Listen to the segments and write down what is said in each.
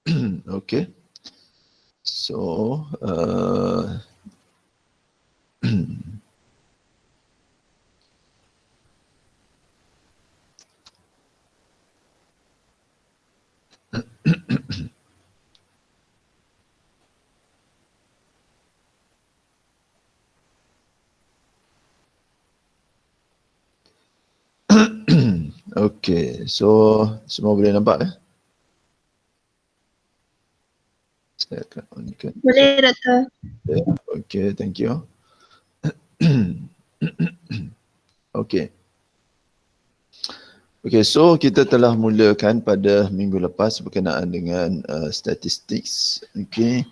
Okay. So, okay. So, semua boleh nampak eh? Saya akan onkan. Boleh, Doktor. Okay, thank you. Okay. Okay, so kita telah mulakan pada minggu lepas berkenaan dengan statistik. Okay.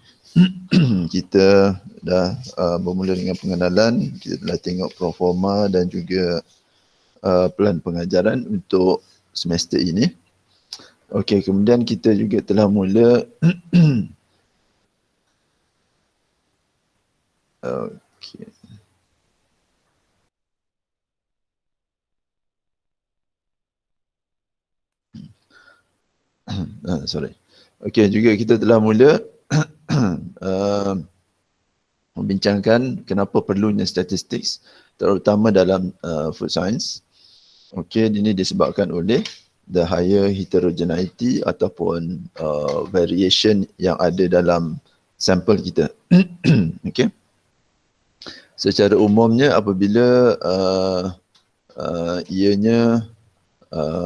Kita dah bermula dengan pengenalan, kita telah tengok proforma dan juga pelan pengajaran untuk semester ini. Okey, kemudian kita juga telah mula okey. Sorry. Okey, juga kita telah mula membincangkan kenapa perlunya statistik terutama dalam food science. Okey, ini disebabkan oleh the higher heterogeneity ataupun variation yang ada dalam sampel kita. Okey. Secara umumnya apabila ianya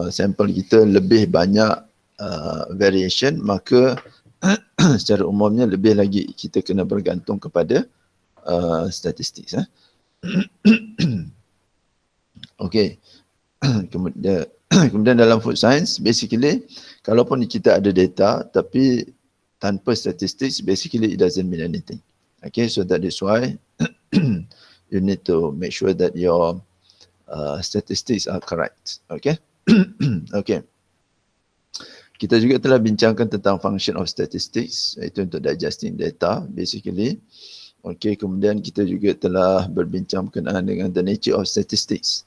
sampel kita lebih banyak variation, maka secara umumnya lebih lagi kita kena bergantung kepada statistik. Okey. Kemudian dalam food science, basically kalaupun kita ada data tapi tanpa statistik, basically it doesn't mean anything. Okay, so that is why you need to make sure that your statistics are correct. Okay. Okay. Kita juga telah bincangkan tentang function of statistics, iaitu untuk digesting data basically. Okay, kemudian kita juga telah berbincang berkenaan dengan the nature of statistics.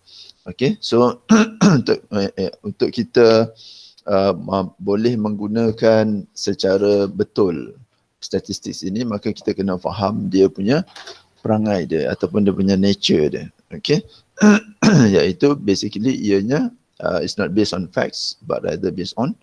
Okay, so untuk kita boleh menggunakan secara betul statistik ini, maka kita kena faham dia punya perangai dia ataupun dia punya nature dia. Okay, iaitu basically ianya it's not based on facts but rather based on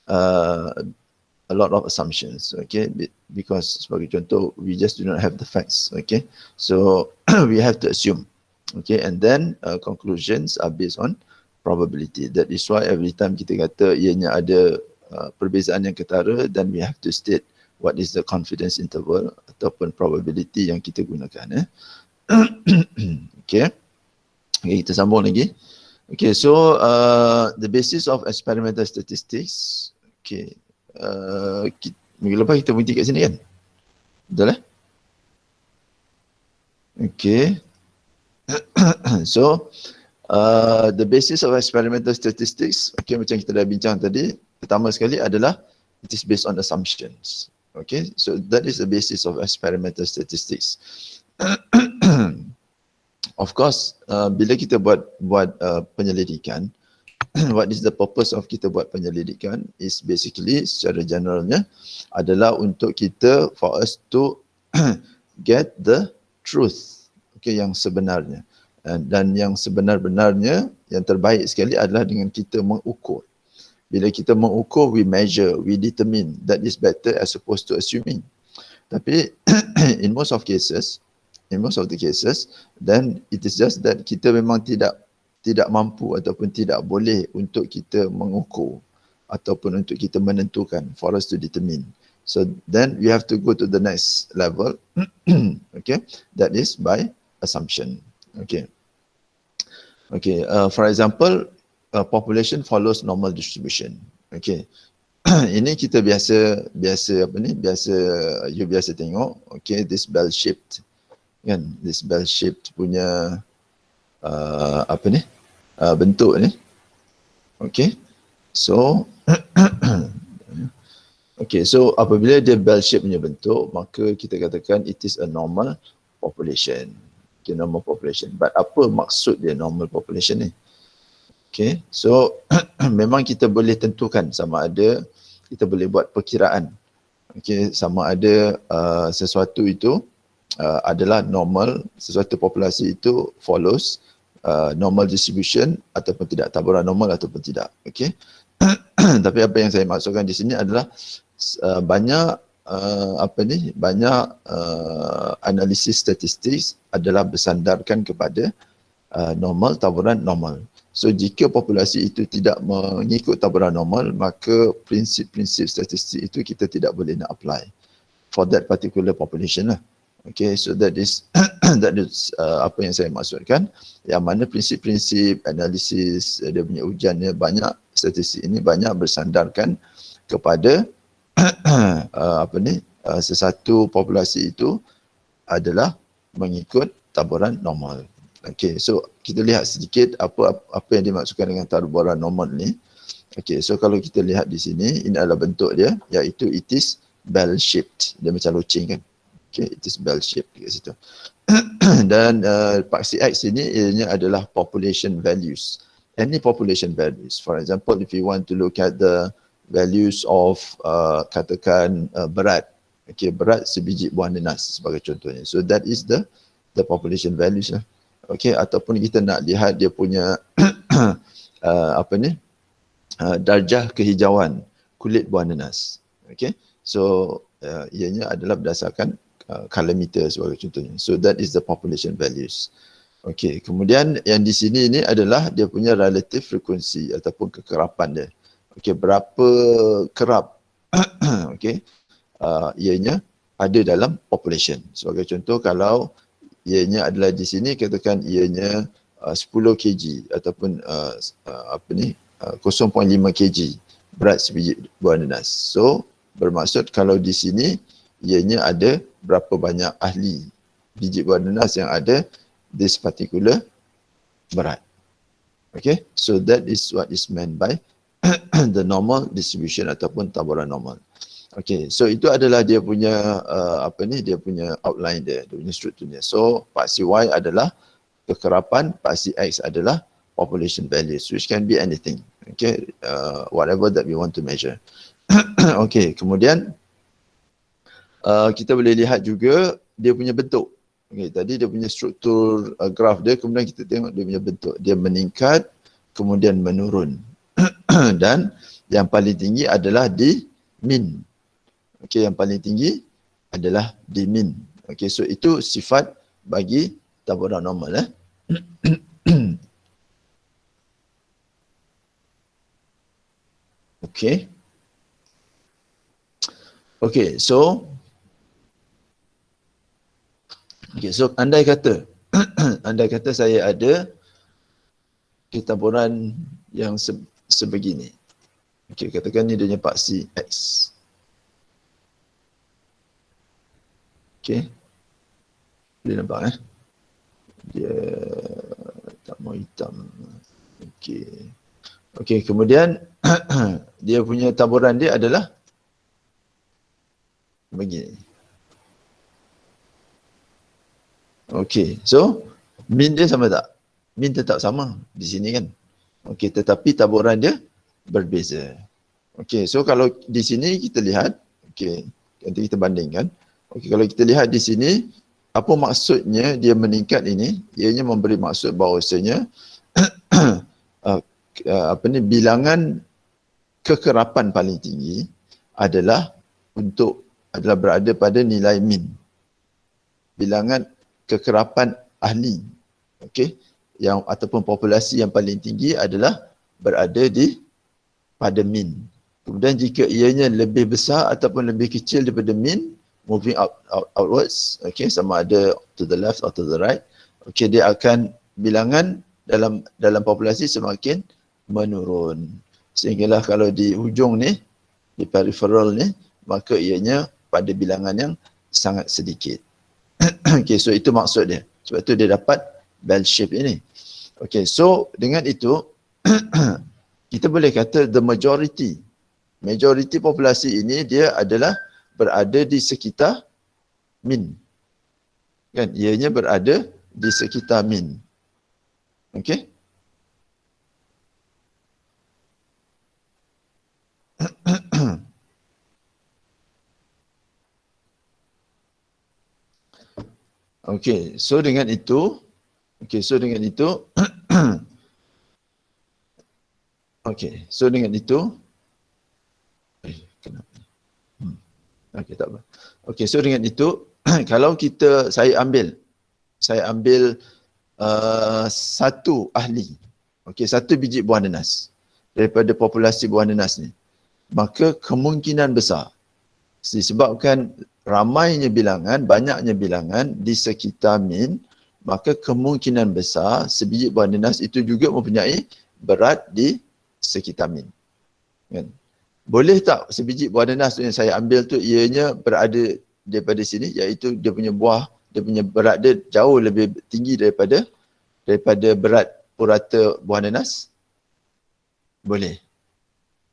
a lot of assumptions. Okay, because sebagai contoh, we just do not have the facts. Okay, so we have to assume. Okay, and then conclusions are based on probability. That is why every time kita kata ianya ada perbezaan yang ketara, then we have to state what is the confidence interval ataupun probability yang kita gunakan. Okay. Okay, kita sambung lagi. Okay, so the basis of experimental statistics. Okay, minggu lepas kita berhenti kat sini kan? Betul eh? Okay. So, the basis of experimental statistics, okay, macam kita dah bincang tadi, pertama sekali adalah it is based on assumptions. Okay, so that is the basis of experimental statistics. Of course, bila kita buat penyelidikan, what is the purpose of kita buat penyelidikan is basically secara generalnya adalah untuk kita, for us to get the truth, okay, yang sebenarnya. Dan yang sebenar-benarnya, yang terbaik sekali adalah dengan kita mengukur. Bila kita mengukur, we measure, we determine, that is better as opposed to assuming. Tapi in most of the cases, then it is just that kita memang tidak mampu ataupun tidak boleh untuk kita mengukur ataupun untuk kita menentukan, for us to determine. So then we have to go to the next level. Okay, that is by assumption. Okay. Okay, for example, population follows normal distribution. Okay. Ini kita biasa you biasa tengok, okay, this bell shaped kan, this bell shaped punya bentuk ni. Okay. So okay, so apabila dia bell shape punya bentuk, maka kita katakan it is a normal population. Okay, normal population. But apa maksud dia normal population ni? Okay, so memang kita boleh tentukan sama ada kita boleh buat perkiraan. Okey, sama ada sesuatu itu adalah normal, sesuatu populasi itu follows normal distribution ataupun tidak, taburan normal ataupun tidak. Okey. Tapi apa yang saya maksudkan di sini adalah banyak banyak analisis statistik adalah bersandarkan kepada normal, taburan normal. So jika populasi itu tidak mengikut taburan normal, maka prinsip-prinsip statistik itu kita tidak boleh nak apply for that particular population lah. Okay, so that is apa yang saya maksudkan. Yang mana prinsip-prinsip analisis dia punya ujiannya banyak, statistik ini banyak bersandarkan kepada sesuatu populasi itu adalah mengikut taburan normal. Okay, so kita lihat sedikit apa yang dimaksudkan dengan taburan normal ni. Okay, so kalau kita lihat di sini, ini adalah bentuk dia, iaitu it is bell shaped. Dia macam loceng kan. Okay, it is bell shaped kat situ. Dan paksi X ini ianya adalah population values. Any population values. For example, if you want to look at the values of katakan berat. Okay, berat sebiji buah nanas sebagai contohnya. So that is the population values lah. Okay, ataupun kita nak lihat dia punya darjah kehijauan kulit buah nanas. Okay, so ianya adalah berdasarkan color meter sebagai contohnya. So that is the population values. Okay, kemudian yang di sini ini adalah dia punya relative frequency ataupun kekerapan dia. Okay, berapa kerap okay, ianya ada dalam population. Sebagai contoh, kalau ianya adalah di sini, katakan ianya 10 kg ataupun 0.5 kg berat sebiji buah nanas. So bermaksud kalau di sini ianya ada berapa banyak ahli biji buah nanas yang ada this particular berat. Okay, so that is what is meant by the normal distribution ataupun taburan normal. Okay, so itu adalah dia punya dia punya outline dia punya strukturnya. So paksi Y adalah kekerapan, paksi X adalah population values, which can be anything. Okay, whatever that we want to measure. Okay, kemudian kita boleh lihat juga dia punya bentuk. Okay, tadi dia punya struktur graf dia, kemudian kita tengok dia punya bentuk. Dia meningkat, kemudian menurun. Dan yang paling tinggi adalah di min. Okey, yang paling tinggi adalah di min. Okey, so itu sifat bagi taburan normal. Okey. Okey, so andai kata saya ada taburan yang sebegini. Okey, katakan ni dia punya paksi X. Okey. Boleh nampak dia tak mau hitam. Okey. Okey, kemudian dia punya taburan dia adalah begini. Okey, so min dia sama tak? Min tetap sama di sini kan. Okey, tetapi taburan dia berbeza. Okey, so kalau di sini kita lihat, okey, nanti kita bandingkan. Okey, kalau kita lihat di sini, apa maksudnya dia meningkat ini? Ianya memberi maksud bahawasanya bilangan kekerapan paling tinggi adalah berada pada nilai min. Bilangan kekerapan ahli, okey, yang ataupun populasi yang paling tinggi adalah berada pada min. Kemudian jika ianya lebih besar ataupun lebih kecil daripada min, moving outwards, okay, sama ada to the left or to the right, okay, dia akan bilangan dalam populasi semakin menurun. Sehinggalah kalau di hujung ni, di peripheral ni, maka ianya pada bilangan yang sangat sedikit. Okay, so itu maksud dia. Sebab tu dia dapat bell shape ini. Okay, so dengan itu kita boleh kata the majority populasi ini dia adalah berada di sekitar min. Kan? Ianya berada di sekitar min. Okey? Okey, so dengan itu, okey, so dengan itu, kenapa? Okey, tak apa. Okey, so dengan itu, kalau saya ambil satu ahli, okey, satu biji buah nanas daripada populasi buah nanas ni, maka kemungkinan besar disebabkan banyaknya bilangan di sekitar min, maka kemungkinan besar sebiji buah nanas itu juga mempunyai berat di sekitar min. Kan? Boleh tak sebiji buah nanas yang saya ambil tu ianya berada daripada sini, iaitu dia punya berat dia jauh lebih tinggi daripada berat purata buah nanas? Boleh.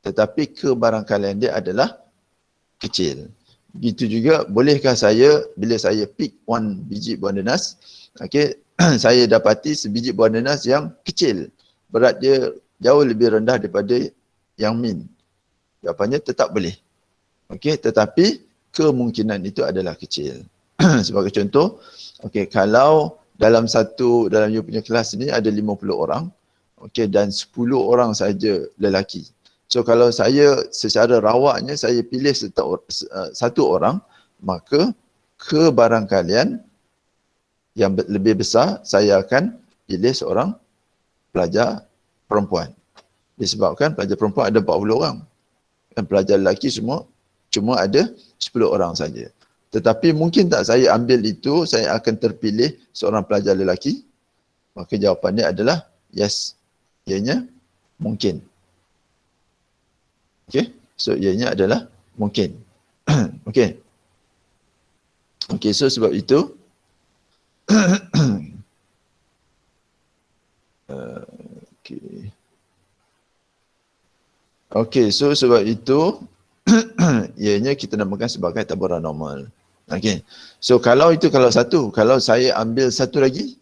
Tetapi kebarangkalian dia adalah kecil. Begitu juga, bolehkah saya, bila saya pick one biji buah nanas, okey, saya dapati sebiji buah nanas yang kecil, berat dia jauh lebih rendah daripada yang min? Jawapannya tetap boleh. Okey, tetapi kemungkinan itu adalah kecil. Sebagai contoh, okey, kalau dalam you punya kelas ni ada 50 orang, okey, dan 10 orang saja lelaki. So kalau saya secara rawaknya saya pilih satu orang, maka kebarangkalian yang lebih besar saya akan pilih seorang pelajar perempuan. Disebabkan pelajar perempuan ada 40 orang. Dan pelajar lelaki semua cuma ada 10 orang saja. Tetapi mungkin tak saya ambil itu, saya akan terpilih seorang pelajar lelaki? Maka jawapannya adalah yes. Ianya mungkin. Okey, so ianya adalah mungkin. Okey. Okey, so sebab itu okey. Okey, so sebab itu ianya kita namakan sebagai taburan normal. Okey. So kalau saya ambil satu lagi,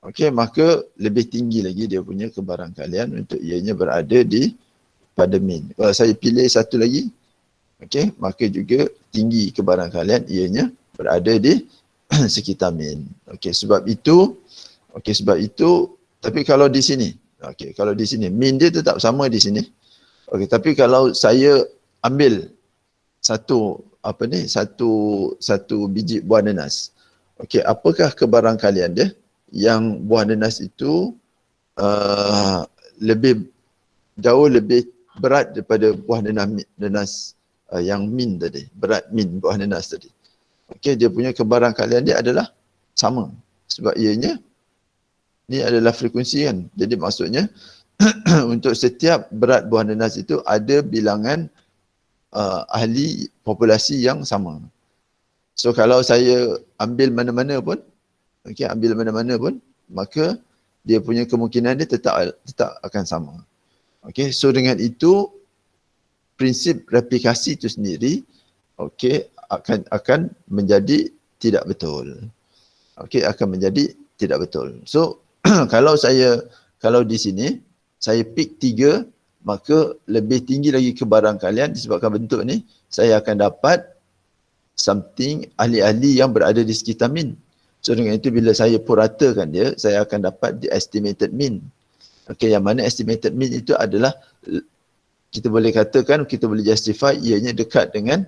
okey, maka lebih tinggi lagi dia punya kebarangkalian untuk ianya berada pada min. Kalau saya pilih satu lagi, okey, maka juga tinggi kebarangkalian ianya berada di sekitar min. Okey, sebab itu, tapi kalau di sini, min dia tetap sama di sini. Okey, tapi kalau saya ambil satu biji buah nanas, okey, apakah kebarangkalian dia yang buah nanas itu jauh lebih berat daripada buah nanas yang min tadi, berat min buah nanas tadi. Okey, dia punya kebarangkalian dia adalah sama. Sebab ianya ni adalah frekuensi kan. Jadi maksudnya untuk setiap berat buah nanas itu ada bilangan ahli populasi yang sama. So kalau saya ambil mana-mana pun, maka dia punya kemungkinan dia tetap akan sama. Okey, so dengan itu prinsip replikasi itu sendiri, okey, akan menjadi tidak betul. Okey, akan menjadi tidak betul. So kalau di sini saya pick 3, maka lebih tinggi lagi kebarangkalian disebabkan bentuk ni saya akan dapat something ahli-ahli yang berada di sekitar min. So dengan itu bila saya puratakan dia, saya akan dapat the estimated mean. Okey, yang mana estimated mean itu adalah kita boleh katakan, kita boleh justify ianya dekat dengan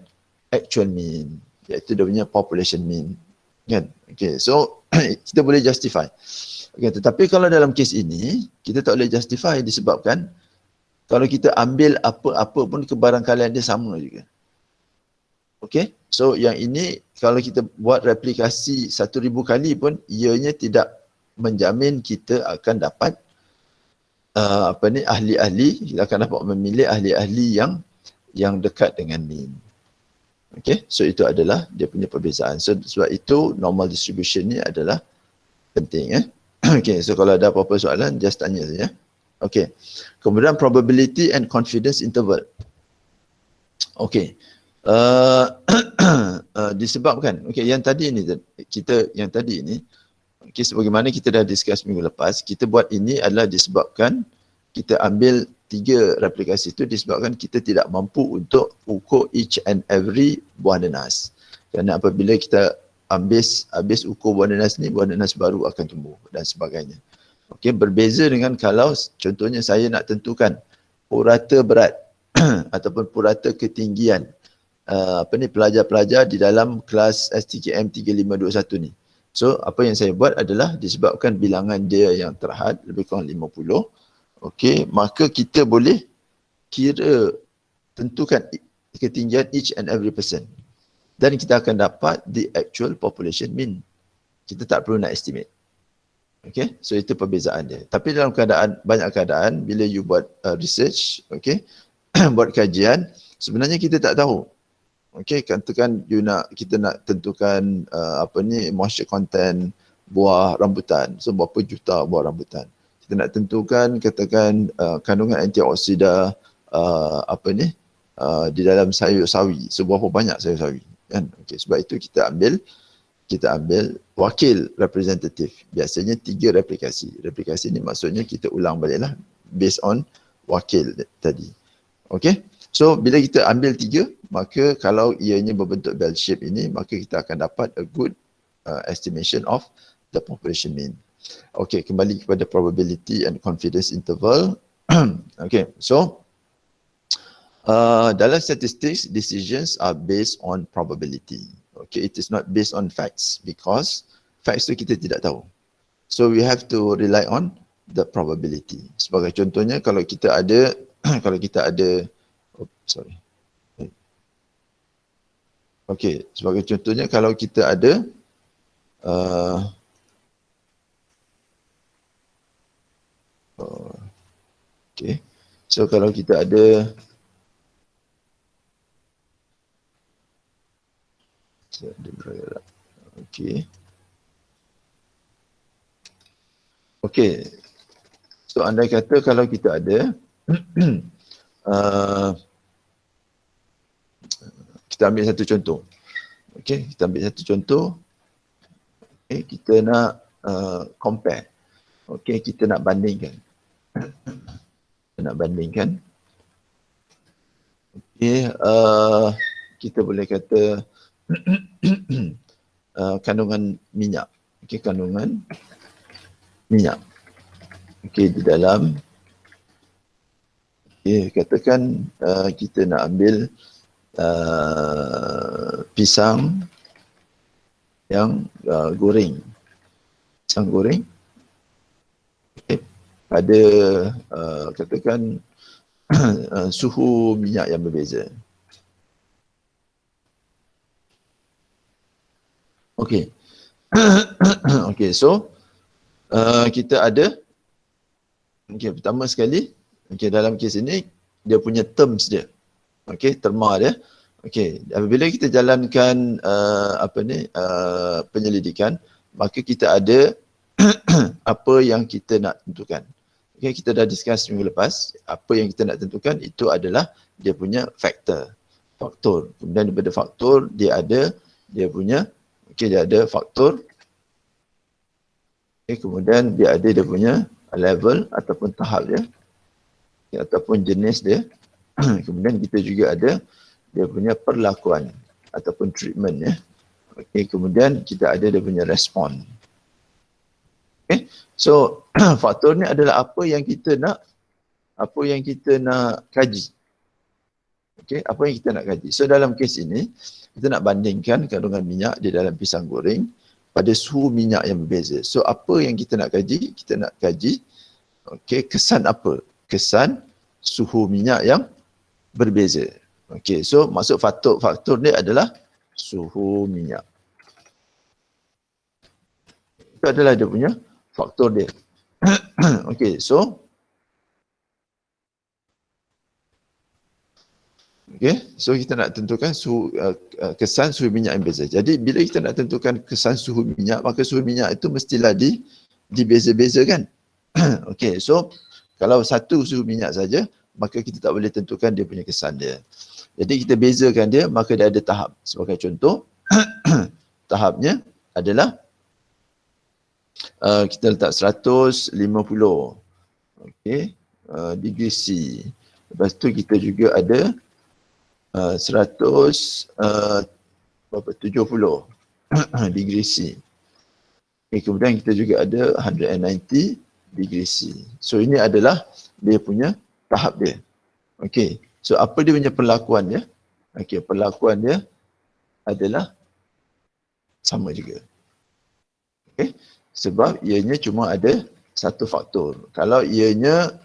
actual mean, iaitu dia punya population mean. Kan? Okey, so kita boleh justify. Okay, tetapi kalau dalam kes ini, kita tak boleh justify disebabkan kalau kita ambil apa-apa pun kebarangkalian dia sama juga. Okey, so yang ini kalau kita buat replikasi 1000 kali pun ianya tidak menjamin kita akan dapat ahli-ahli, kita akan dapat memilih ahli-ahli yang dekat dengan mean. Okey, so itu adalah dia punya perbezaan. So sebab itu normal distribution ni adalah penting. Okey, so kalau ada apa-apa soalan just tanya saja. Okey. Kemudian probability and confidence interval. Okey. Disebabkan yang tadi ni okey, sebagaimana kita dah discuss minggu lepas, kita buat ini adalah disebabkan kita ambil 3 replikasi itu disebabkan kita tidak mampu untuk ukur each and every buah nanas. Kerana apabila kita habis ukur buah nanas ni, buah nanas baru akan tumbuh dan sebagainya. Okey, berbeza dengan kalau contohnya saya nak tentukan purata berat ataupun purata ketinggian pelajar-pelajar di dalam kelas STKM 3521 ni. So, apa yang saya buat adalah disebabkan bilangan dia yang terhad lebih kurang 50, okey, maka kita boleh kira tentukan ketinggian each and every person. Dan kita akan dapat the actual population mean. Kita tak perlu nak estimate. Okay, so itu perbezaan dia. Tapi dalam banyak keadaan, bila you buat research, okay, buat kajian, sebenarnya kita tak tahu. Okay, katakan kita nak tentukan moisture content buah rambutan. So, berapa juta buah rambutan. Kita nak tentukan, katakan kandungan antioksida di dalam sayur sawi. So, berapa banyak sayur sawi. Kan? Okay, sebab itu kita ambil wakil representatif. Biasanya 3 replikasi. Replikasi ni maksudnya kita ulang baliklah based on wakil tadi. Okay. So bila kita ambil 3, maka kalau ianya berbentuk bell shape ini, maka kita akan dapat a good estimation of the population mean. Okay, kembali kepada probability and confidence interval. Okay, so dalam statistics, decisions are based on probability. Okay, it is not based on facts because facts tu kita tidak tahu. So we have to rely on the probability. Sebagai contohnya, kalau kita ada, okay, sebagai contohnya kalau kita ada okay, so kalau kita ada Okay. So andai kata kalau kita ada kita ambil satu contoh. Okay, kita ambil satu contoh. Okay, kita nak compare. Okay, kita nak bandingkan. Okay, kita boleh kata kandungan minyak. Okay, kandungan minyak. Okay, di dalam, okay, katakan kita nak ambil pisang yang goreng. Pisang goreng. Okay, pada katakan suhu minyak yang berbeza. Okay. Okay, so kita ada, okay, pertama sekali, okay, dalam kes ini dia punya terms dia, okay, terma dia. Okay, apabila kita jalankan penyelidikan, maka kita ada apa yang kita nak tentukan. Okay, kita dah discuss minggu lepas, apa yang kita nak tentukan itu adalah dia punya faktor. Kemudian daripada faktor dia ada dia punya, okay, dia ada faktor. Okay, kemudian dia ada dia punya level ataupun tahap dia, okay, ataupun jenis dia. Kemudian kita juga ada dia punya perlakuan ataupun treatment ya. Okay, kemudian kita ada dia punya respon. Okay, so faktor ni adalah apa yang kita nak kaji. Okay, apa yang kita nak kaji. So dalam kes ini kita nak bandingkan kandungan minyak di dalam pisang goreng pada suhu minyak yang berbeza. So apa yang kita nak kaji? Kita nak kaji, okay, kesan apa? Kesan suhu minyak yang berbeza. Okay, so maksud faktor dia adalah suhu minyak. Itu adalah dia punya faktor dia. Okay, so okay, so kita nak tentukan kesan suhu minyak yang berbeza. Jadi bila kita nak tentukan kesan suhu minyak, maka suhu minyak itu mestilah dibeza-bezakan. Okay, so kalau satu suhu minyak saja, maka kita tak boleh tentukan dia punya kesan dia. Jadi kita bezakan dia, maka dia ada tahap. Sebagai contoh, tahapnya adalah kita letak 150, okay, degree C. Lepas tu kita juga ada 170. degree C. Okay, kemudian kita juga ada 190 degree C. So ini adalah dia punya tahap dia. Okay, so apa dia punya perlakuan dia? Okay, perlakuan dia adalah sama juga. Okay, sebab ianya cuma ada satu faktor. Kalau ianya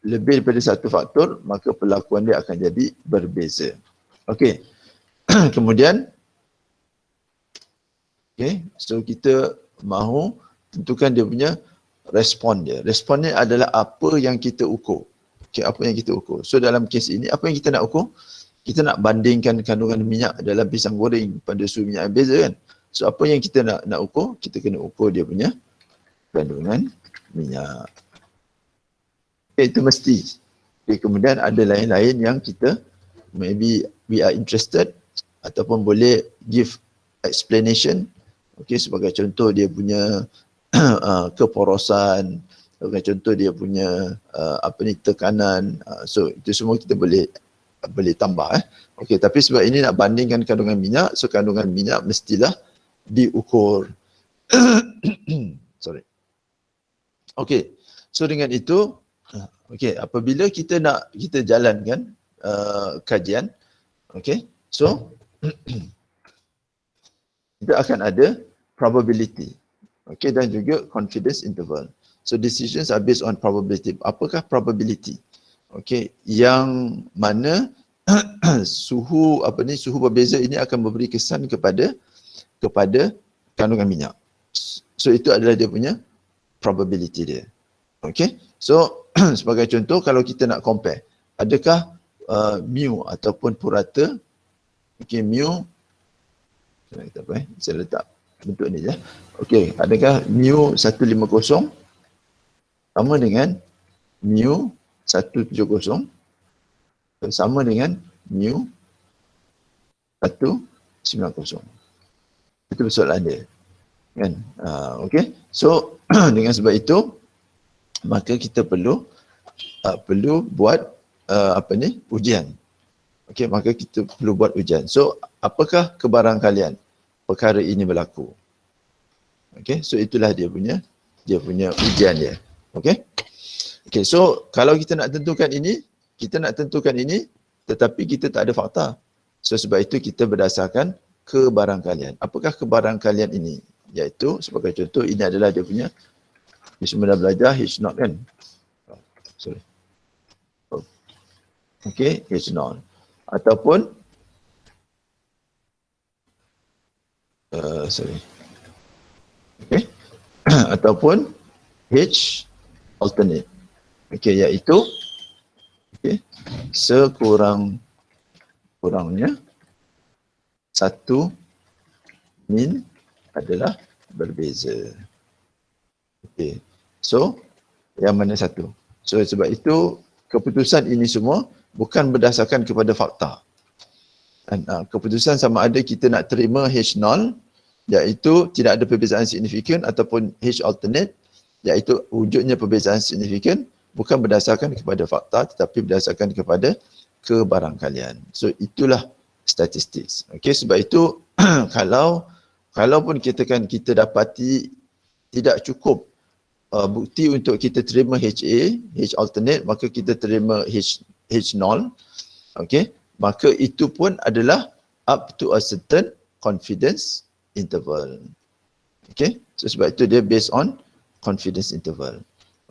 lebih daripada satu faktor, maka perlakuan dia akan jadi berbeza. Okay, kemudian okay, so kita mahu tentukan dia punya respon dia. Respon dia adalah apa yang kita ukur. Okay, apa yang kita ukur. So dalam kes ini, apa yang kita nak ukur? Kita nak bandingkan kandungan minyak dalam pisang goreng pada suhu minyak yang beza kan. So apa yang kita nak ukur? Kita kena ukur dia punya kandungan minyak. Okay, itu mesti. Okay, kemudian ada lain-lain yang kita maybe we are interested ataupun boleh give explanation. Okay, sebagai contoh dia punya keporosan, sebagai contoh dia punya tekanan. So itu semua kita boleh tambah. Okay, tapi sebab ini nak bandingkan kandungan minyak, so kandungan minyak mestilah diukur. Sorry. Okay, so dengan itu, okay, apabila kita jalankan kajian, okay, so kita akan ada probability, okay, dan juga confidence interval. So decisions are based on probability. Apakah probability? Okay, yang mana suhu berbeza ini akan memberi kesan kepada kandungan minyak. So itu adalah dia punya probability dia. Okay, so sebagai contoh kalau kita nak compare, adakah mu ataupun purata, okay, mu, saya letak bentuk ni je. Okay, adakah mu 150 sama dengan mu 170 sama dengan mu 190? Itu persoalan dia. Kan? Okay, so dengan sebab itu, maka kita perlu buat ujian. Okay, maka kita perlu buat ujian. So, apakah kebarangkalian perkara ini berlaku? Okay, so itulah dia punya ujian dia. Okay. Okay, so kalau kita nak tentukan ini, tetapi kita tak ada fakta. So sebab itu kita berdasarkan kebarangkalian. Apakah kebarangkalian ini? Iaitu sebagai contoh, ini adalah dia punya, semua dah belajar H0 kan? Sorry. Okay, H0. Ataupun okay, ataupun H alternate. Okay, iaitu okay, sekurang-kurangnya satu min adalah berbeza. Okay, so yang mana satu? So sebab itu keputusan ini semua bukan berdasarkan kepada fakta. Dan keputusan sama ada kita nak terima H0, iaitu tidak ada perbezaan signifikan, ataupun H alternate, iaitu wujudnya perbezaan signifikan, bukan berdasarkan kepada fakta tetapi berdasarkan kepada kebarangkalian. So itulah statistik. Okey, sebab itu kalaupun kita dapati tidak cukup bukti untuk kita terima HA, H alternate, maka kita terima H0. Okey, maka itu pun adalah up to a certain confidence interval. Okey, so sebab itu dia based on confidence interval.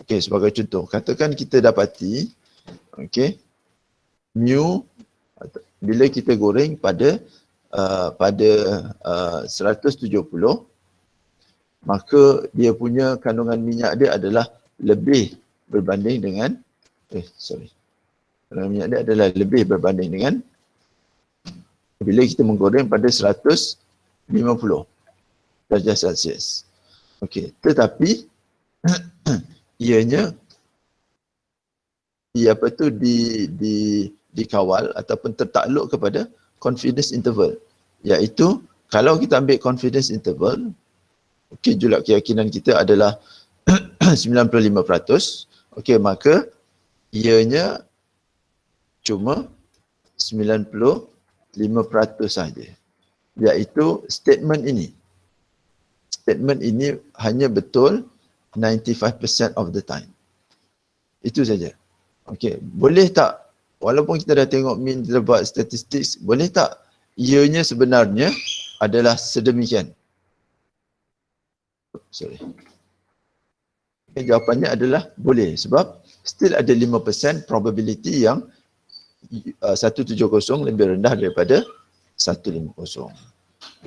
Okey, sebagai contoh, katakan kita dapati okey, mu bila kita goreng pada 170, maka dia punya kandungan minyak dia adalah lebih berbanding dengan kandungan minyak dia adalah lebih berbanding dengan bila kita menggoreng pada 150 darjah Celsius. Okey, tetapi ianya dikawal ataupun tertakluk kepada confidence interval, iaitu kalau kita ambil confidence interval, okey, julak keyakinan kita adalah 95%, okey, maka ianya cuma 95% saja. iaitu statement ini. Statement ini hanya betul 95% of the time. Itu saja. Okey, boleh tak walaupun kita dah tengok mean, kita buat statistik, boleh tak ianya sebenarnya adalah sedemikian? Sorry. Okay, jawapannya adalah boleh, sebab still ada 5% probability yang 170 lebih rendah daripada 150.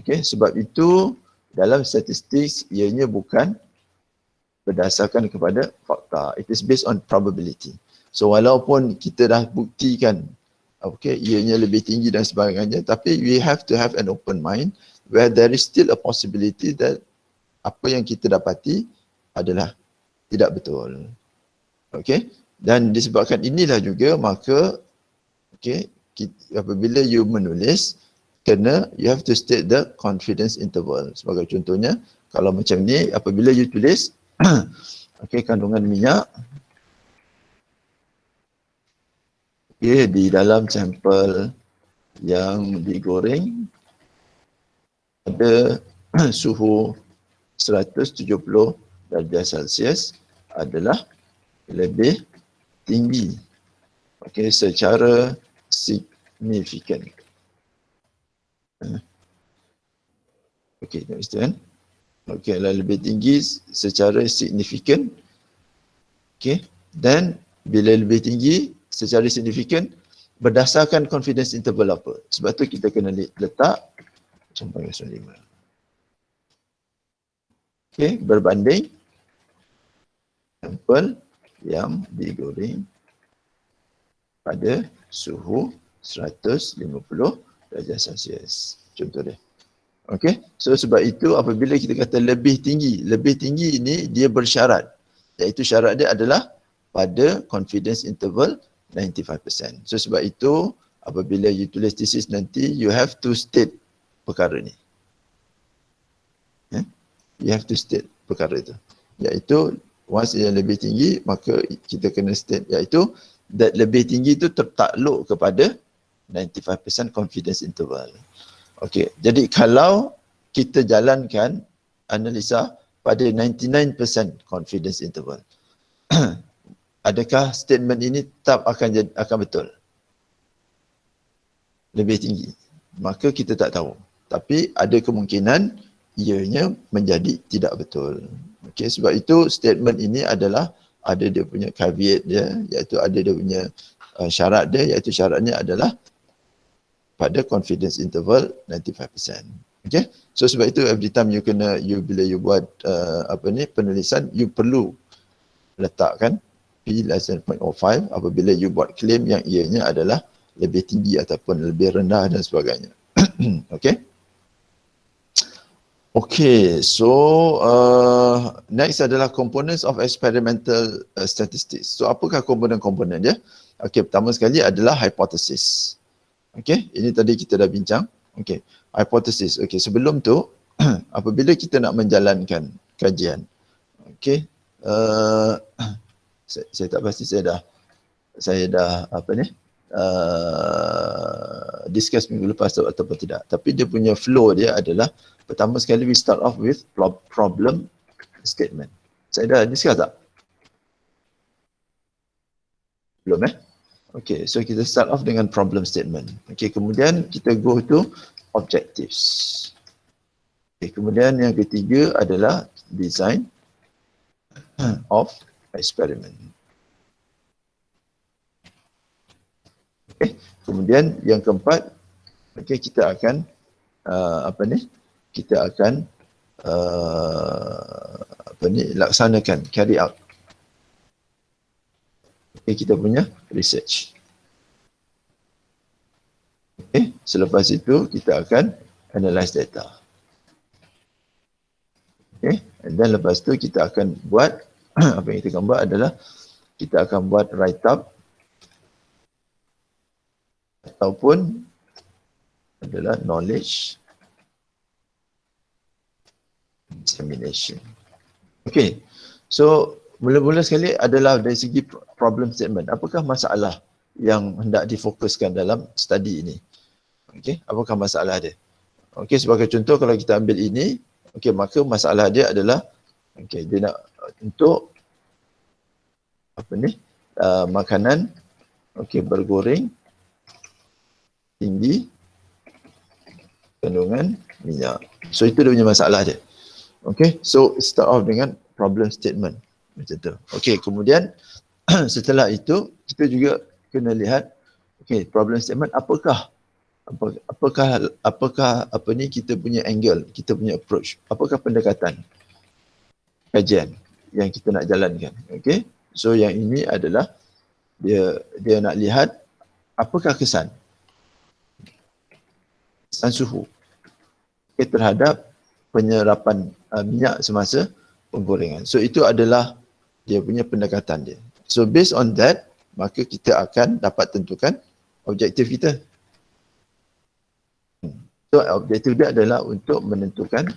Okey, sebab itu dalam statistik ianya bukan berdasarkan kepada fakta. It is based on probability. So walaupun kita dah buktikan ianya lebih tinggi dan sebagainya, tapi we have to have an open mind where there is still a possibility that apa yang kita dapati adalah tidak betul. Okey, dan disebabkan inilah juga maka apabila you menulis, you have to state the confidence interval. Sebagai contohnya, kalau macam ni, apabila you tulis kandungan minyak di dalam sampel yang digoreng ada suhu 170 darjah Celsius adalah lebih tinggi secara signifikan. Understand? Lebih tinggi secara signifikan. Dan bila lebih tinggi secara signifikan, berdasarkan confidence interval apa? Sebab tu kita kena letak sampai 5. Berbanding sampel yang digoreng pada suhu 150 darjah Celsius. Contoh dia. So sebab itu apabila kita kata lebih tinggi ini dia bersyarat. Iaitu syarat dia adalah pada confidence interval 95%. So sebab itu apabila you tulis thesis nanti, you have to state perkara ni. You have to state perkara itu. Iaitu once yang lebih tinggi, maka kita kena state iaitu that lebih tinggi itu tertakluk kepada 95% confidence interval. Okey, jadi kalau kita jalankan analisa pada 99% confidence interval, adakah statement ini tetap akan betul? Lebih tinggi. Maka kita tak tahu. Tapi ada kemungkinan ianya menjadi tidak betul. Okey, sebab itu statement ini adalah ada dia punya caveat dia, iaitu ada dia punya syarat dia, iaitu syaratnya adalah pada confidence interval 95%. Okay, so sebab itu every time bila you buat penulisan, you perlu letakkan P less than 0.05 apabila you buat claim yang ianya adalah lebih tinggi ataupun lebih rendah dan sebagainya. Okay, so next adalah components of experimental statistics. So apakah komponen-komponen dia? Okay, pertama sekali adalah hypothesis. Okay, ini tadi kita dah bincang. Okay, hypothesis. Okay, sebelum tu apabila kita nak menjalankan kajian, okay, saya tak pasti saya dah discuss minggu lepas ataupun tidak. Tapi dia punya flow dia adalah pertama sekali we start off with problem statement. Saya dah discuss tak? Belum Okay, so kita start off dengan problem statement. Okay, kemudian kita go to objectives. Okay, kemudian yang ketiga adalah design of experiment. Okay, kemudian yang keempat, okay, kita akan laksanakan, carry out. Okay, kita punya research. Okay, selepas itu kita akan analyze data. Okay, dan lepas tu kita akan buat apa yang kita akan buat adalah kita akan buat write up ataupun adalah knowledge dissemination. Okay, so mula-mula sekali adalah dari segi problem statement. Apakah masalah yang hendak difokuskan dalam study ini? Okay, apakah masalah dia? Okey, sebagai contoh kalau kita ambil ini, okey, maka masalah dia adalah okey, dia nak untuk apa ni? Makanan okey bergoreng tinggi kandungan minyak. So itu dia punya masalah dia. Okey, so start off dengan problem statement macam tu. Okey, kemudian setelah itu kita juga kena lihat okey, problem statement apakah apa ni kita punya angle, kita punya approach, apakah pendekatan kajian yang kita nak jalankan. Okey, so yang ini adalah dia nak lihat apakah kesan suhu terhadap penyerapan minyak semasa penggorengan. So itu adalah dia punya pendekatan dia. So based on that, maka kita akan dapat tentukan objektif kita. So objektif dia adalah untuk menentukan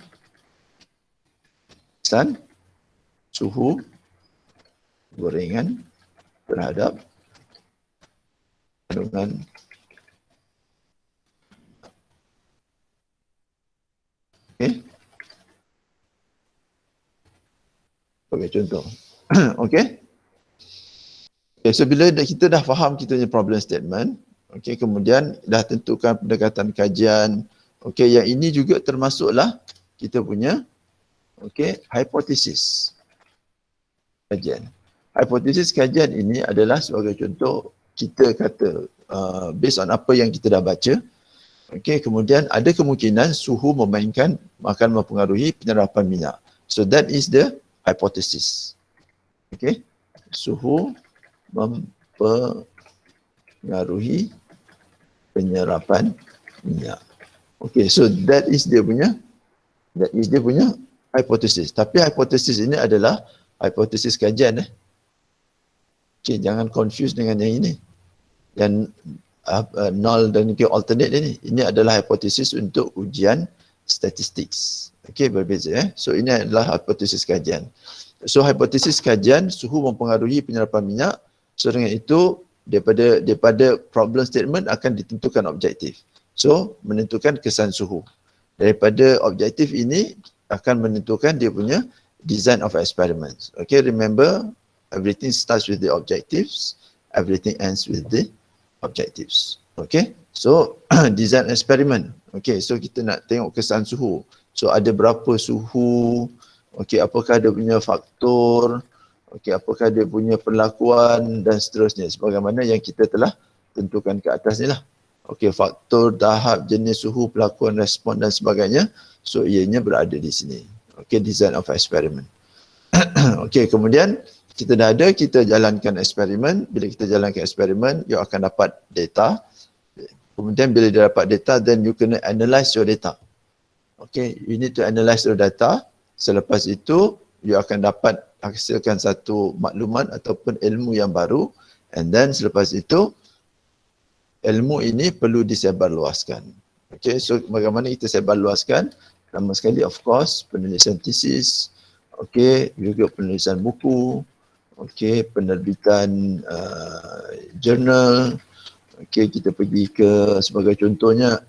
kesan suhu gorengan terhadap kandungan okey. Sebagai contoh. Okey. Okay, so bila kita dah faham kita punya problem statement, okey, kemudian dah tentukan pendekatan kajian, okey, yang ini juga termasuklah kita punya okey, hipotesis kajian. Hipotesis kajian ini adalah sebagai contoh kita kata based on apa yang kita dah baca, okey, kemudian ada kemungkinan suhu akan mempengaruhi penyerapan minyak. So that is the hypothesis. Okey, suhu mempengaruhi penyerapan minyak. Okey, so that is dia punya hipotesis. Tapi hipotesis ini adalah hipotesis kajian. Okey, jangan confuse dengan yang ini. Yang null dan alternate ini. Ini adalah hipotesis untuk ujian statistik. Okey, berbeza. So ini adalah hipotesis kajian. So hipotesis kajian suhu mempengaruhi penyerapan minyak. So dengan itu daripada problem statement akan ditentukan objektif. So menentukan kesan suhu. Daripada objektif ini akan menentukan dia punya design of experiments. Okay, remember everything starts with the objectives, everything ends with the objectives. Okay, so design experiment. Okay, so kita nak tengok kesan suhu. So ada berapa suhu, okay, apakah dia punya faktor, okey, apakah dia punya perlakuan dan seterusnya sebagaimana yang kita telah tentukan ke atas ni lah. Okey, faktor, tahap, jenis suhu, perlakuan, respon dan sebagainya. So ianya berada di sini. Okey, design of experiment. Okey, kemudian kita dah ada, kita jalankan eksperimen. Bila kita jalankan eksperimen, you akan dapat data. Kemudian bila dia dapat data, then you kena analyze your data. Okey, you need to analyze your data. Selepas itu, you akan dapat hasilkan satu maklumat ataupun ilmu yang baru, and then selepas itu ilmu ini perlu disebarluaskan. Okay, so bagaimana kita sebarluaskan? Pertama sekali of course penulisan tesis, okay, juga penulisan buku, okay, penerbitan journal, okay, kita pergi ke sebagai contohnya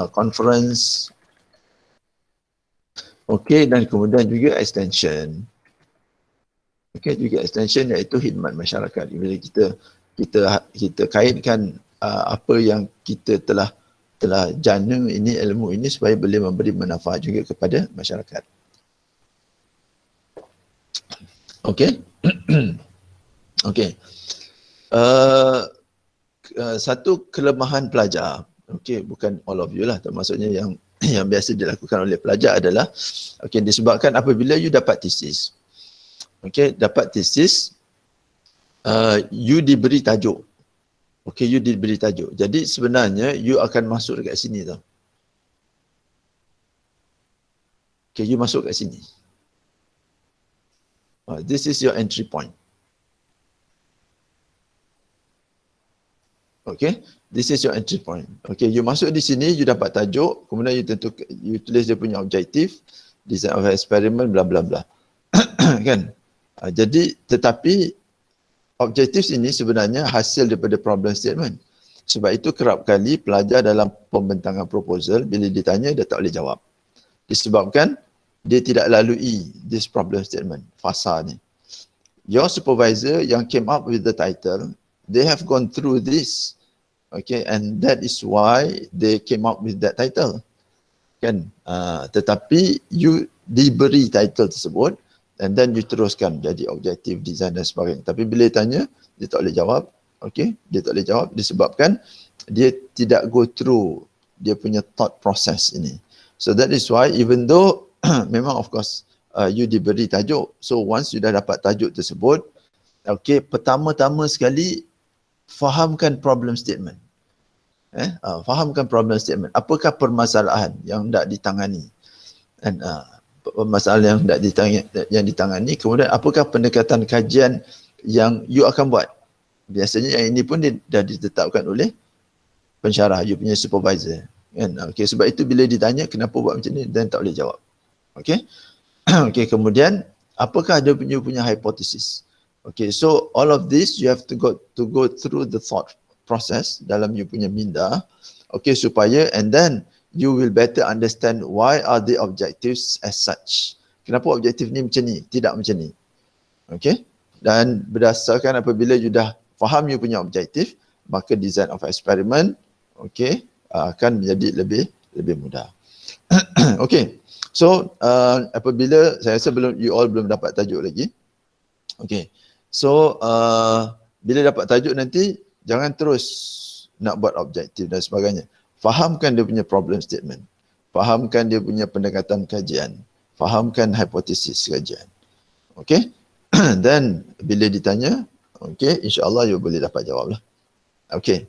conference, okay, dan kemudian juga extension. Okey, juga extension iaitu khidmat masyarakat. Bila kita kaitkan apa yang kita telah jana ini, ilmu ini supaya boleh memberi manfaat juga kepada masyarakat. Okey. Okey. Satu kelemahan pelajar, okey, bukan all of you lah, termasuknya yang biasa dilakukan oleh pelajar adalah okey, disebabkan apabila you dapat tesis, okey, dapat tesis, you diberi tajuk. Okey, you diberi tajuk. Jadi sebenarnya you akan masuk dekat sini tau. Okey, you masuk kat sini. This is your entry point. Okey, this is your entry point. Okey, you masuk di sini, you dapat tajuk, kemudian you tulis dia punya objektif, design of experiment, bla bla bla. Kan? Jadi tetapi objektif ini sebenarnya hasil daripada problem statement. Sebab itu kerap kali pelajar dalam pembentangan proposal bila ditanya dia tak boleh jawab. Disebabkan dia tidak lalui this problem statement, fasa ni. Your supervisor yang came up with the title, they have gone through this. Okay, and that is why they came up with that title. Kan? Tetapi you diberi title tersebut and then you teruskan jadi objective design dan sebagainya. Tapi bila tanya, dia tak boleh jawab. Okay, dia tak boleh jawab disebabkan dia tidak go through dia punya thought process ini. So that is why even though memang of course you diberi tajuk. So once you dah dapat tajuk tersebut, okay, pertama-tama sekali fahamkan problem statement. Fahamkan problem statement. Apakah permasalahan yang hendak ditangani? Dan permasalahan yang ditangani, kemudian apakah pendekatan kajian yang you akan buat? Biasanya yang ini pun dah ditetapkan oleh pensyarah, you punya supervisor. Kan? Okay, sebab itu bila ditanya kenapa buat macam ni, dan tak boleh jawab. Okay. Okay, kemudian apakah dia punya hypothesis? Okay, so all of this you have to go through the thought process dalam you punya minda. Okay, supaya and then you will better understand why are the objectives as such. Kenapa objektif ni macam ni, tidak macam ni. Okay, dan berdasarkan apabila you dah faham you punya objektif, maka design of experiment, okay, akan menjadi lebih mudah. Okay, so apabila saya rasa you all belum dapat tajuk lagi. Okay, so bila dapat tajuk nanti jangan terus nak buat objektif dan sebagainya. Fahamkan dia punya problem statement, fahamkan dia punya pendekatan kajian, fahamkan hipotesis kajian. Okay, then bila ditanya, okay, insyaAllah you boleh dapat jawab lah. Okay,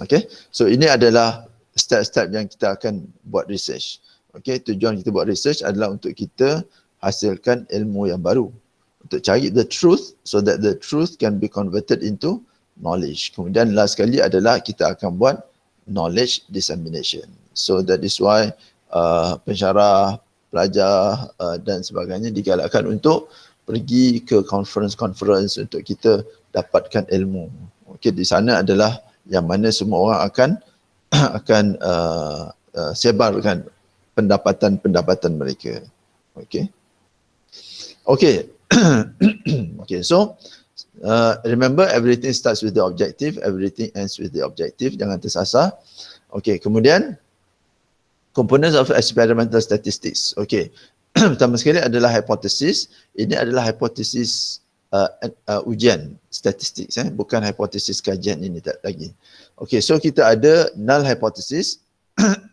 okay, so ini adalah step-step yang kita akan buat research. Okay, tujuan kita buat research adalah untuk kita hasilkan ilmu yang baru, untuk cari the truth so that the truth can be converted into knowledge. Kemudian last sekali adalah kita akan buat knowledge dissemination. So that is why pensyarah, pelajar dan sebagainya digalakkan untuk pergi ke conference untuk kita dapatkan ilmu. Okay, di sana adalah yang mana semua orang akan sebarkan pendapatan mereka. Okay. Okay. Okay, so remember everything starts with the objective, everything ends with the objective. Jangan tersasar. Okay, kemudian components of experimental statistics. Okay, pertama sekali adalah hipotesis. Ini adalah hipotesis ujian statistik, bukan hipotesis kajian ini tak lagi. Okay, so kita ada null hypothesis,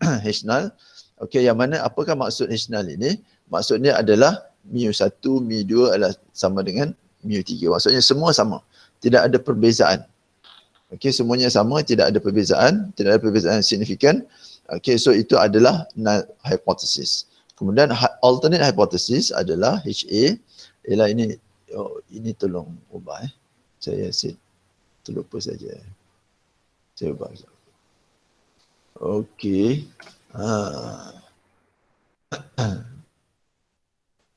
H null. Okay, yang mana apakah maksud H null ini? Maksudnya adalah mu1, mu2 adalah sama dengan mu3. Maksudnya semua sama, tidak ada perbezaan. Okay, semuanya sama, tidak ada perbezaan yang signifikan. Okay, so itu adalah null hypothesis. Kemudian alternate hypothesis adalah HA. Ialah ini tolong ubah. Saya terlupa saja. Saya ubah. Okay.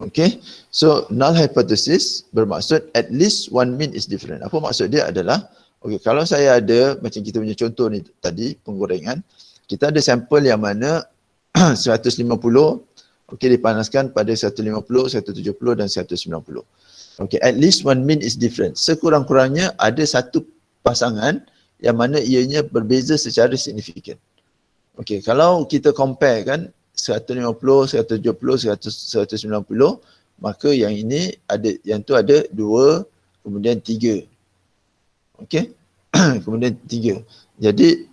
Okay, so null hypothesis bermaksud at least one mean is different. Apa maksud dia adalah, okay, kalau saya ada, macam kita punya contoh ni tadi, penggorengan, kita ada sampel yang mana 150, okay, dipanaskan pada 150, 170 dan 190. Okay, at least one mean is different. Sekurang-kurangnya ada satu pasangan yang mana ianya berbeza secara signifikan. Okay, kalau kita compare kan 150, 170, 190, maka yang ini ada, yang tu ada 2, kemudian 3. Okey. Kemudian 3. Jadi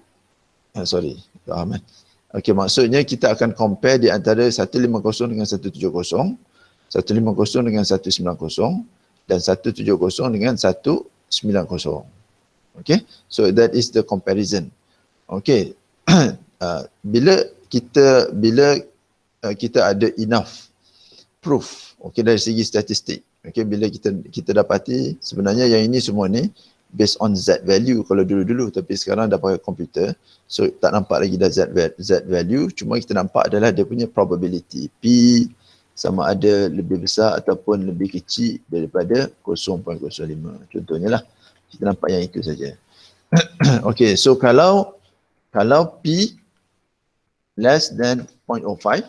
sorry, Ahmad. Okey, maksudnya kita akan compare di antara 150 dengan 170, 150 dengan 190 dan 170 dengan 190. Okey. So that is the comparison. Okey. Bila kita ada enough proof, okay, dari segi statistik, okay, bila kita dapati sebenarnya yang ini semua ni based on Z value kalau dulu-dulu, tapi sekarang dah pakai komputer, so tak nampak lagi dah Z value, cuma kita nampak adalah dia punya probability P sama ada lebih besar ataupun lebih kecil daripada 0.05. Contohnya lah, kita nampak yang itu saja. Okay, so kalau P less than 0.05,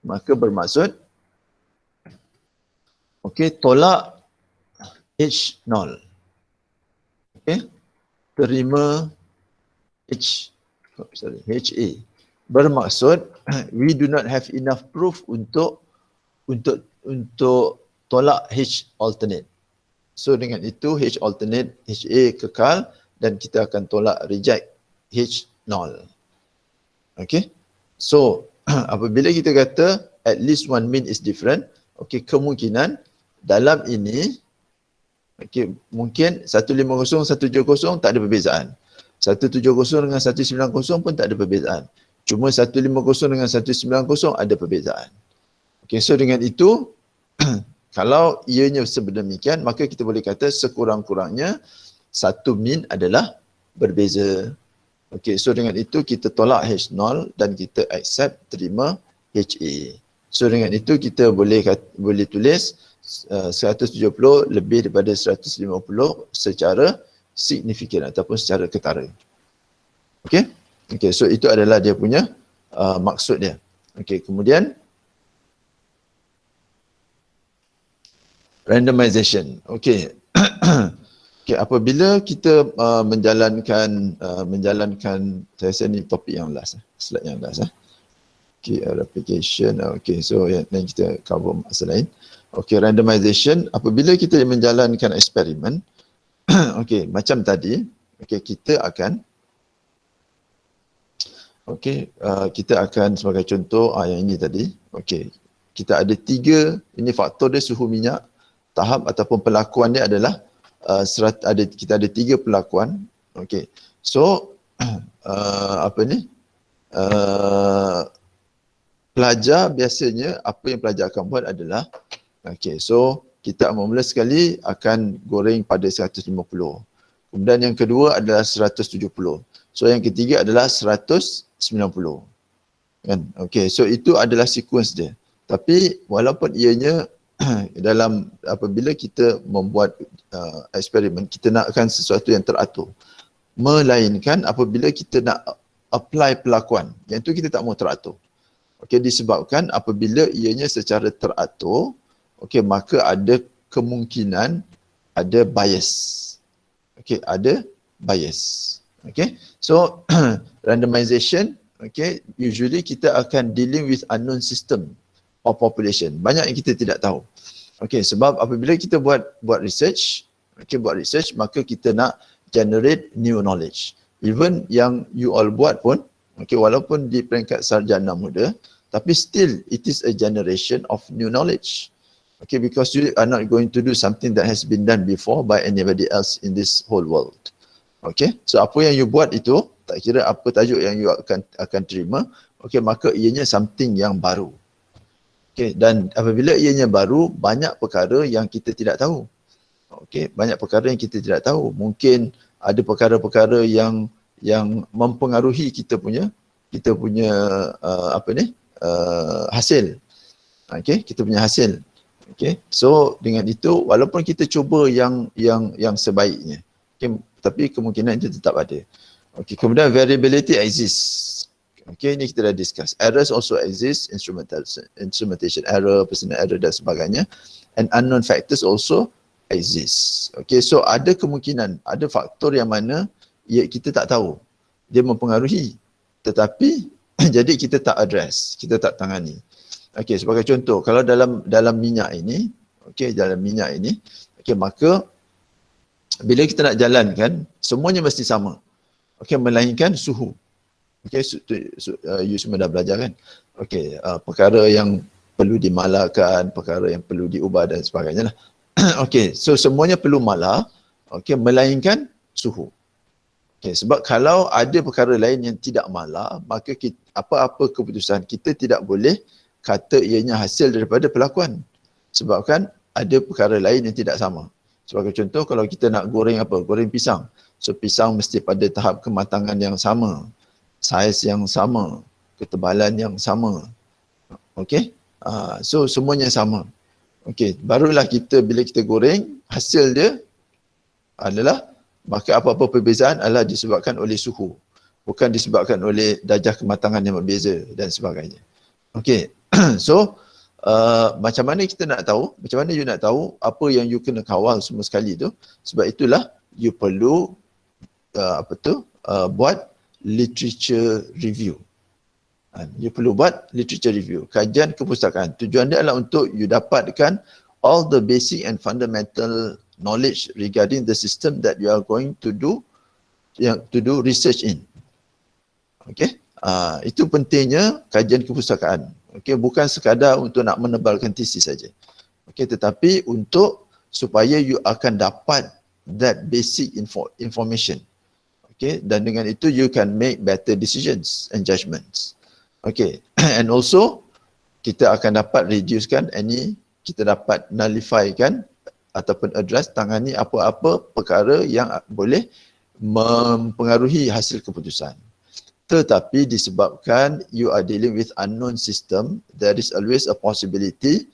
maka bermaksud okay, tolak H0. Okay, terima HA. Bermaksud we do not have enough proof untuk tolak H alternate. So dengan itu H alternate, HA kekal dan kita akan tolak reject H0. Okay. So apabila kita kata at least one mean is different, okay, kemungkinan dalam ini okay, mungkin 150, 170 tak ada perbezaan. 170 dengan 190 pun tak ada perbezaan. Cuma 150 dengan 190 ada perbezaan. Okay, so dengan itu kalau ianya sedemikian, maka kita boleh kata sekurang-kurangnya satu mean adalah berbeza. Okay, so dengan itu kita tolak H0 dan kita accept terima HA. So dengan itu kita boleh tulis 170 lebih daripada 150 secara signifikan ataupun secara ketara. Okay? Okay, so itu adalah dia punya maksud dia. Okay, kemudian randomization. Okay. Okay, apabila kita menjalankan saya rasa ni topik yang last, slide yang last. Okay, replication. Okay, so yang kita cover masalah lain. Okay, randomization. Apabila kita menjalankan eksperimen, okay, macam tadi, okay, kita akan sebagai contoh, yang ini tadi, okay, kita ada 3, ini faktor dia suhu minyak, tahap ataupun pelakuan dia adalah, kita ada 3 pelakuan, okay, so, pelajar biasanya, apa yang pelajar akan buat adalah, okay, so, kita mula sekali akan goreng pada 150. Kemudian yang kedua adalah 170. So yang ketiga adalah 190. Kan? Okay, so itu adalah sequence dia. Tapi walaupun ianya dalam apabila kita membuat eksperimen, kita nakkan sesuatu yang teratur. Melainkan apabila kita nak apply pelakuan, yang itu kita tak mau teratur. Okay, disebabkan apabila ianya secara teratur, okay, maka ada kemungkinan ada bias. Okay, ada bias. Okay, so randomization, okay, usually kita akan dealing with unknown system of population. Banyak yang kita tidak tahu. Okay, sebab apabila kita buat research, okay, maka kita nak generate new knowledge. Even yang you all buat pun, okay, walaupun di peringkat sarjana muda, tapi still it is a generation of new knowledge. Okay, because you are not going to do something that has been done before by anybody else in this whole world. Okay, so apa yang you buat itu, tak kira apa tajuk yang you akan terima, okay, maka ianya something yang baru. Okay, dan apabila ianya baru, banyak perkara yang kita tidak tahu. Okay, banyak perkara yang kita tidak tahu. Mungkin ada perkara-perkara yang mempengaruhi kita punya hasil. Okay, kita punya hasil. Okay, so dengan itu walaupun kita cuba yang sebaiknya, okay, tapi kemungkinan itu tetap ada. Okay, kemudian variability exists. Okay, ini kita dah discuss. Errors also exist, instrumentation error, personal error dan sebagainya. And unknown factors also exist. Okay, so ada kemungkinan, ada faktor yang mana kita tak tahu. Dia mempengaruhi. Tetapi jadi kita tak address, kita tak tangani. Okey, sebagai contoh, kalau dalam minyak ini, okey, maka bila kita nak jalankan, semuanya mesti sama. Okey, melainkan suhu. Okey, you semua dah belajar kan? Okey, perkara yang perlu dimalahkan, perkara yang perlu diubah dan sebagainya lah. Okey, so semuanya perlu malah, okey, melainkan suhu. Okey, sebab kalau ada perkara lain yang tidak malah, maka apa-apa keputusan kita tidak boleh kata ianya hasil daripada pelakuan. Sebab kan ada perkara lain yang tidak sama. Sebagai contoh, kalau kita nak goreng pisang. So pisang mesti pada tahap kematangan yang sama, saiz yang sama, ketebalan yang sama. Okey? So semuanya sama. Okey, barulah bila kita goreng, hasil dia adalah maka apa-apa perbezaan adalah disebabkan oleh suhu, bukan disebabkan oleh darjah kematangan yang berbeza dan sebagainya. Okey. So macam mana kita nak tahu, macam mana you nak tahu apa yang you kena kawal semua sekali tu? Sebab itulah you perlu buat literature review. You perlu buat literature review, kajian kepustakaan. Tujuan dia adalah untuk you dapatkan all the basic and fundamental knowledge regarding the system that you are going to do research in. Okay, itu pentingnya kajian kepustakaan. Okay, bukan sekadar untuk nak menebalkan tesis saja. Okay, tetapi untuk supaya you akan dapat that basic information. Okay, dan dengan itu you can make better decisions and judgments. Okay, and also kita akan dapat reducekan kita dapat nullifykan ataupun address, tangani apa-apa perkara yang boleh mempengaruhi hasil keputusan. Tetapi disebabkan you are dealing with unknown system, there is always a possibility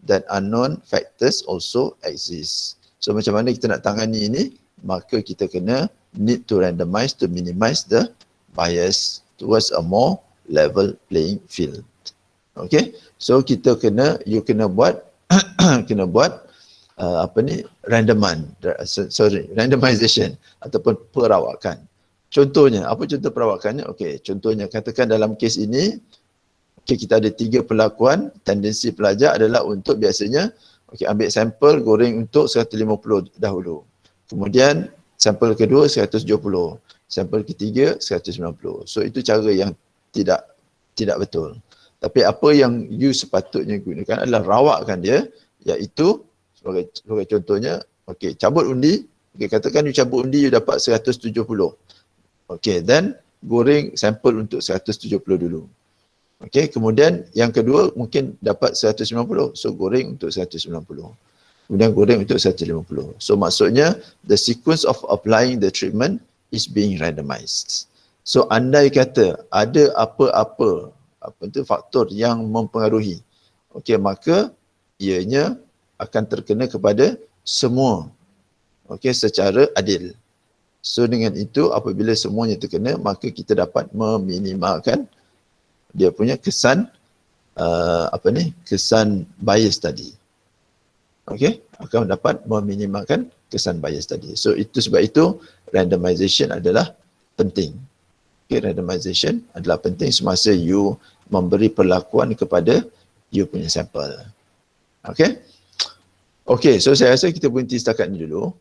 that unknown factors also exist. So macam mana kita nak tangani ini? Maka kita kena need to randomize to minimize the bias towards a more level playing field. Okay, so you kena buat randomization ataupun perawakan. Contohnya, apa contoh perawakannya? Okey, contohnya katakan dalam kes ini, kita ada 3 perlakuan. Tendensi pelajar adalah untuk biasanya, ambil sampel, goreng untuk 150 dahulu. Kemudian sampel kedua 170, sampel ketiga 190. So itu cara yang tidak betul. Tapi apa yang you sepatutnya gunakan adalah rawakkan dia, iaitu sebagai contohnya, cabut undi. Katakan you cabut undi, you dapat 170. Then goreng sampel untuk 170 dulu. Kemudian yang kedua mungkin dapat 190, so goreng untuk 190. Kemudian goreng untuk 150. So maksudnya the sequence of applying the treatment is being randomized. So andai kata ada apa-apa faktor yang mempengaruhi, maka ianya akan terkena kepada semua secara adil. So dengan itu apabila semuanya terkena, maka kita dapat meminimalkan dia punya kesan kesan bias tadi. Akan dapat meminimalkan kesan bias tadi. So itu sebab itu randomization adalah penting. Randomization adalah penting semasa you memberi perlakuan kepada you punya sampel. So saya rasa kita berhenti setakat ini dulu.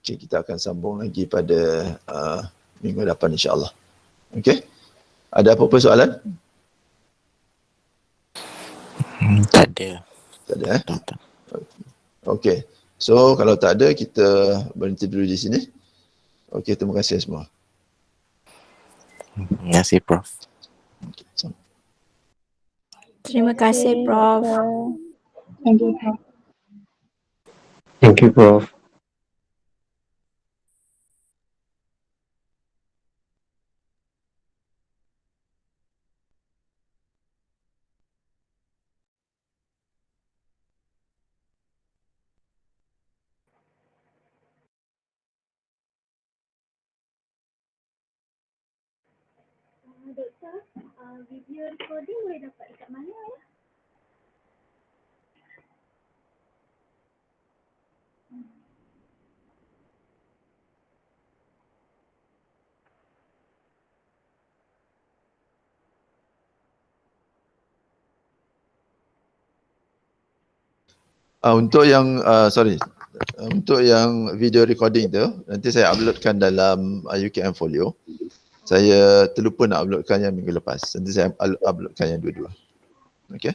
Kita akan sambung lagi pada minggu depan insya-Allah. Ada apa-apa soalan? Tak ada. Tak ada. So kalau tak ada, kita berhenti dulu di sini. Terima kasih semua. Terima kasih Prof. Terima kasih Prof. Thank you, Prof. Thank you, Prof. Doktor, video recording boleh dapat dekat mana ya? Untuk yang untuk yang video recording tu, nanti saya uploadkan dalam UKM Folio. Saya terlupa nak uploadkan yang minggu lepas. Nanti saya uploadkan yang dua-dua. Okay.